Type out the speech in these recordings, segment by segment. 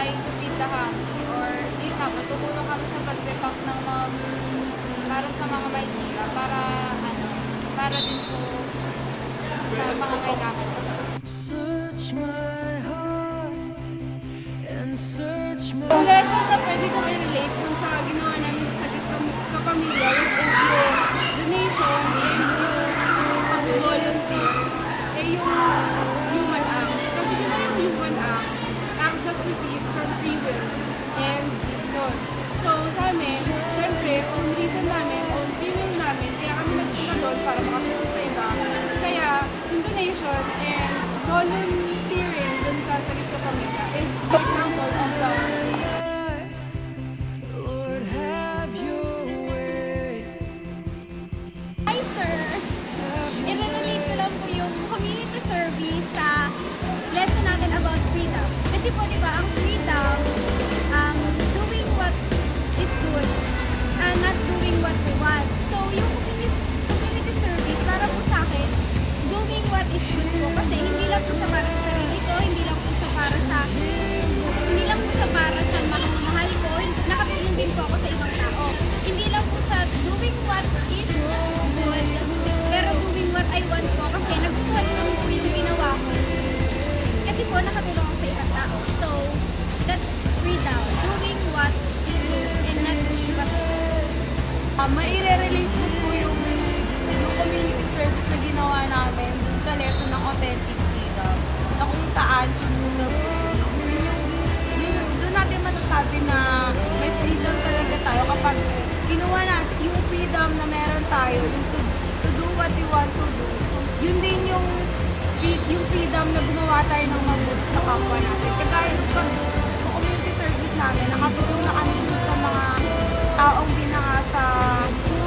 trying to feed the hungry or yun nga po, tumulong kami sa pag-repack ng mga goods para sa mga Maynila para din po sa mga kailangan. Yung lesson na pwede kong i-relate kung sa ginawa namin sa Sagip Kapamilya, which is yung donation and yung pag-volunteer, yung human act. Kasi di ba yung human act, acts that receive from free will and reason. So sa amin, syempre, own reason namin, own free will namin, kaya kami nagpunta doon para makatulong sa iba. Kaya yung donation and volunteering doon sa Sagip Kapamilya is an example of love. Hi sir! I-relate ko lang po yung community service sa lesson natin about freedom. Kasi po diba ang freedom, doing what is good and not doing what we want. So yung community service, para po sa akin, doing what is good po. Kasi hindi lang po siya para sa sarili ko, hindi lang po siya para sa mahal ko. Nakatulong din po ako sa ibang tao. Hindi lang po siya doing what is good, pero doing what I want po. Kasi nagustuhan ko po yung ginawa ko. Kasi po nakatulong ako sa ibang tao. So, that's freedom. Doing what is good and not doing what Maire-relate ko po yung community service na ginawa namin dun sa lesson ng authentic freedom na kung saan sumunod doon natin masasabi na may freedom talaga tayo kapag ginawa natin yung freedom na meron tayo yung to do what we want to do. Yun din yung freedom na gumawa tayo ng mabuti sa kapwa natin. Kagaya nung community service namin, nakatulong na kami dun sa mga taong binanga sa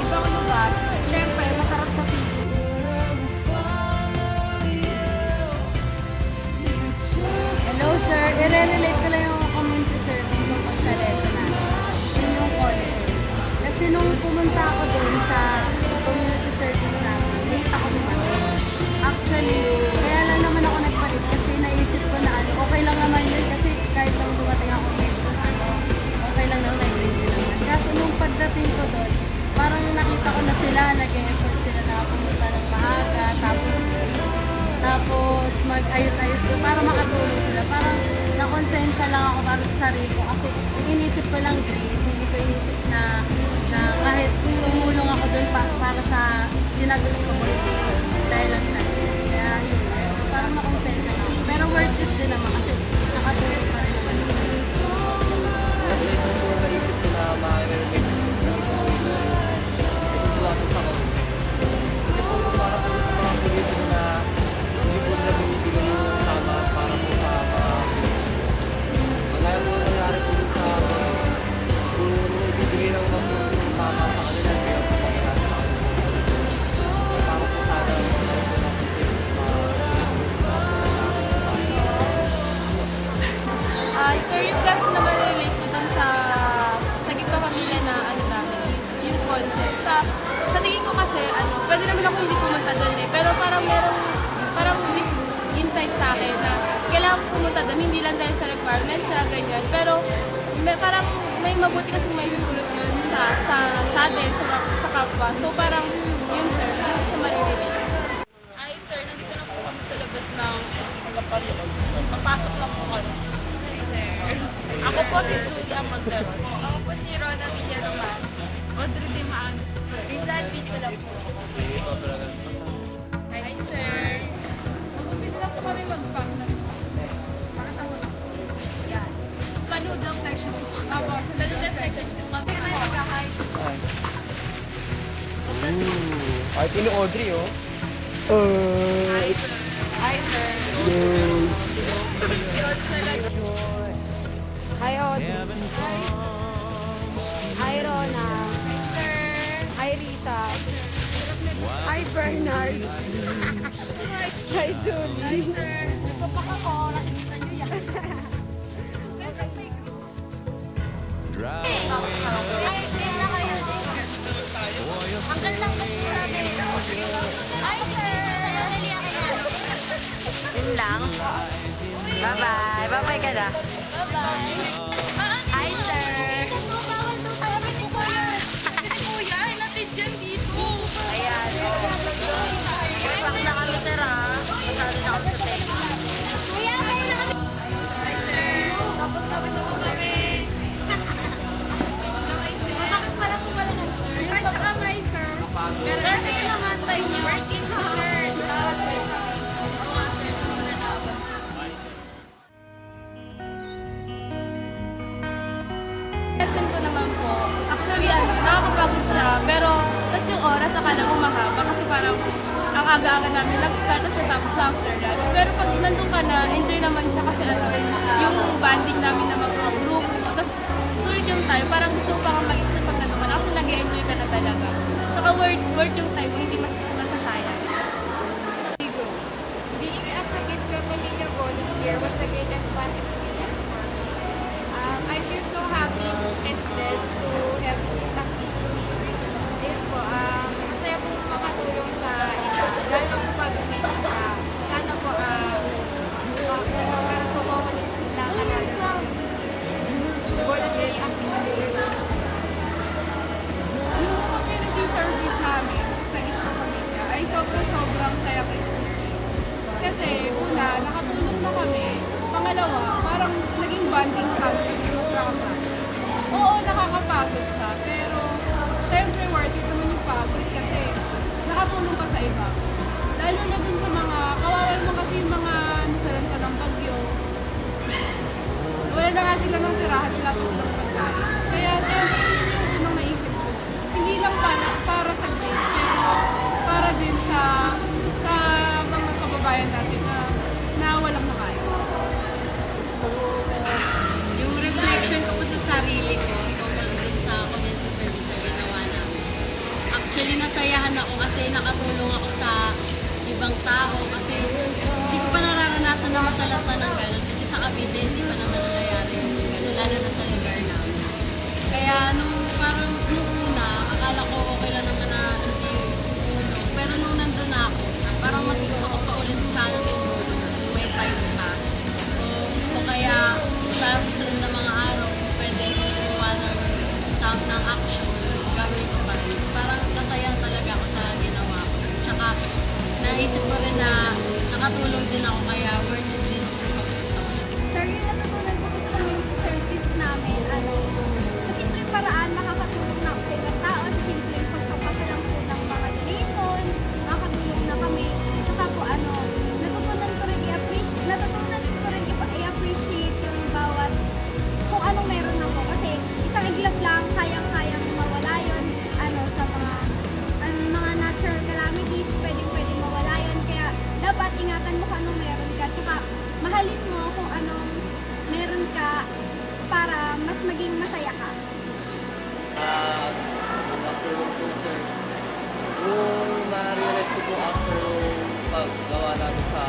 ibang lugar. Siyempre, masarap sa feeling. Hello sir, i-relate ko lang yung community service nung sa lesson natin. Yun yung conscience. Kasi nung pumunta ako doon sa community service natin, late ako dumating. Actually, kaya lang naman ako nagpalit kasi naisip ko na okay lang naman yun kasi kahit naman dumating ako late doon, okay lang naman, nag-grade din naman. Kaso nung pagdating ko doon, parang nakita ko na sila, nag-effort sila na pumunta ng maaga, tapos mag-ayos-ayos ko para makatulong sila. Parang nakonsensya lang ako para sa sarili ko kasi inisip ko lang grade, hindi ko inisip na kahit tumulong ako doon para sa ginagusto ko, hindi dahil lang sa grade. Kaya yun, parang nakonsensya lang ako. Pero worth it din naman kasi nakatulong pa rin naman. Naisip ko na ma-relate ko sa lang sa kasi po para po sa mga Pilipino na hindi po nila binibigay yung tama para po sa mga wala po nangyari po sa kung ibibigay lang po yung tama sa kanila kaya po sa kanila para po sana magkaroon po ng isip Sir, yung lesson na ma-relate ko dun sa Sagip Kapamilya na namin is yung conscience. Sa tingin ko kasi, pwede naman ako hindi pumunta doon pero parang insight sa akin na kailangan pumunta doon, hindi lang dahil sa requirements siya, ganyan. Pero parang may mabuti kasi may tulot yun sa atin, sa kapwa. So parang yun sir, hindi ko siya marirelate. Ay sir, nandito na po kami sa labas ng papasok lang po kami. Ako po si Julia Montero. Ako po si Rona Villaroman. Audrey Dimaan. Rizal Pizza po. Hi sir! Mag-umpisa na po kami mag-pack na. Yan. Sa noodle section po. Opo, Sa noodle section po. Kami na yung magkakain. ay ito ni Audrey oh Hi sir. Hi sir. Hi Audrey. Hi Rona. Hi sir. Hi Rita. Hi Bernard. Hi Julie. Hi sir. Nagpapak ako. Nakikita niyo yan. Ay, kaya na kayo. Ang gandang gusto namin. Ay, sir! Naliya ka na. Yun lang. Bye-bye. Bye-bye ka na. Bye-bye! Hi, sir. Ayan. Back na kami, sir, ha? Pasado na kami sa tech. Reaction ko naman po, actually nakakapagod siya, pero tas yung oras akala ko mahaba kasi parang ang aga-aga namin nag-start tapos natapos na after lunch. Pero pag nandun ka na, enjoy naman siya kasi yung banding namin na mga grupo, tapos sulit yung time, parang gusto ko pa kang mag-isip pag nandun ka na kasi nag-enjoy ka na talaga. Tsaka worth yung time, hindi masasayang. Being as a Gift Pamilya volunteer was a great and fun experience for me. I feel so happy and blessed to help in this activity. Ayun po, masaya po makatulong sa iba. Lalo po pag may sana po magkaroon po ako ulit ng another voluntary activity. Yung community service namin sa Gitna Pamilya ay sobrang saya ko. Kasi una, nakatulong na kami. Pangalawa, parang naging bonding kami. Oo, nakakapagod siya. Pero, syempre worth it naman yung pagod kasi nakatulong ka sa iba. Lalo na dun sa mga, kawawa mo kasi yung mga nasalanta ng bagyo. Wala na nga sila ng tirahan, wala pa silang pagkain. Kaya syempre, yun yung unang naisip ko. Hindi lang para sa grade, pero para din sa mga kababayan natin na walang makain. Yung reflection ko po sa sarili ko, tungkol din sa community service na ginawa namin. Actually, nasayahan ako kasi nakatulong ako sa ibang tao kasi hindi ko pa nararanasan na masalanta ng gano'n kasi sa Cavite hindi pa naman nangyayari yung gano'n, lalo na sa lugar namin. Kaya nung una, akala ko okay lang naman na hindi tulong. Pero nung nandun na ako, parang mas gusto ko pa ulit sana tumulong kung may time pa. O kaya sa susunod na mga araw, kung pwede gumawa ng action, gagawin ko pa rin. Parang kasaya talaga ako sa ginawa ko. Tsaka naisip ko rin na nakatulong din ako kaya worth it din yung pagpunta ko. Sir, yung natutunan ko po sa community service namin, sa simpleng paraan, makakatulong na ako sa ibang tao, sa simpleng pagpapasa lang po ng mga donations, makakatulong na kami. Tsaka po, natutunan ko rin i-appreciate yung bawat, kung anong meron ako. Kasi isang iglap lang, kayang-kayang mawala yun, sa mga natural calamities, pwedeng mawala yun. Kaya dapat ingatan mo kung anong meron ka. Tsaka mahalin mo kung anong meron ka para mas maging masaya ka. Natulong po, sir. Yung na-realize ko po after paggawa namin sa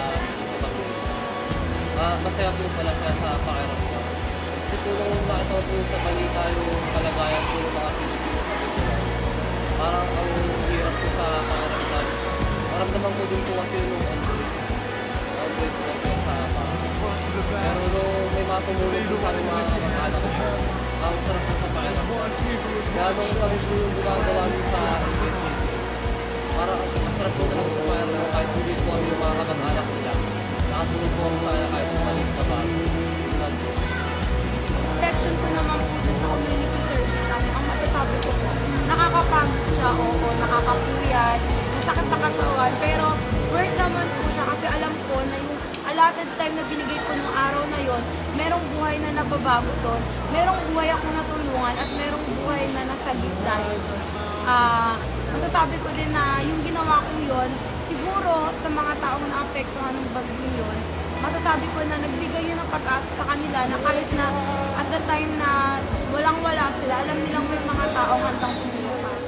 masaya po pala siya sa pakiramdam. Kasi po nung nakita ko po sa balita yung kalagayan po ng mga Pilipino sa Pilipinas, parang ang hirap po sa pakiramdam. Maramdaman ko din po kasi nung outbreak po sa pero nung may matumulong po sa aking mga kamag-anak ko, ang sarap po sa pakiramdam. Kaya nung kami po yung gumagawa sa NBC, parang masarap po talaga sa pakiramdam kahit hindi po kami yung mga kamag-anak nila. Nakatulong po ako sa kanya kahit sa maliit sa bago. Reflection ko naman po dun sa community service namin, ang masasabi ko po, nakakapagod siya, oo, nakakapuyat, masakit sa katawan, pero worth naman po siya kasi alam ko na yung allotted time na binigay ko nung araw na yon, merong buhay na nababago doon, merong buhay ako natulungan at merong buhay na nasagip dahil doon. Masasabi ko din na yung ginawa ko yon, siguro sa mga taong naapektuhan ng bagyong yun, masasabi ko na nagbigay yun ng pag-asa sa kanila na kahit na at the time na walang-wala sila, alam nilang may mga taong handang tumulong.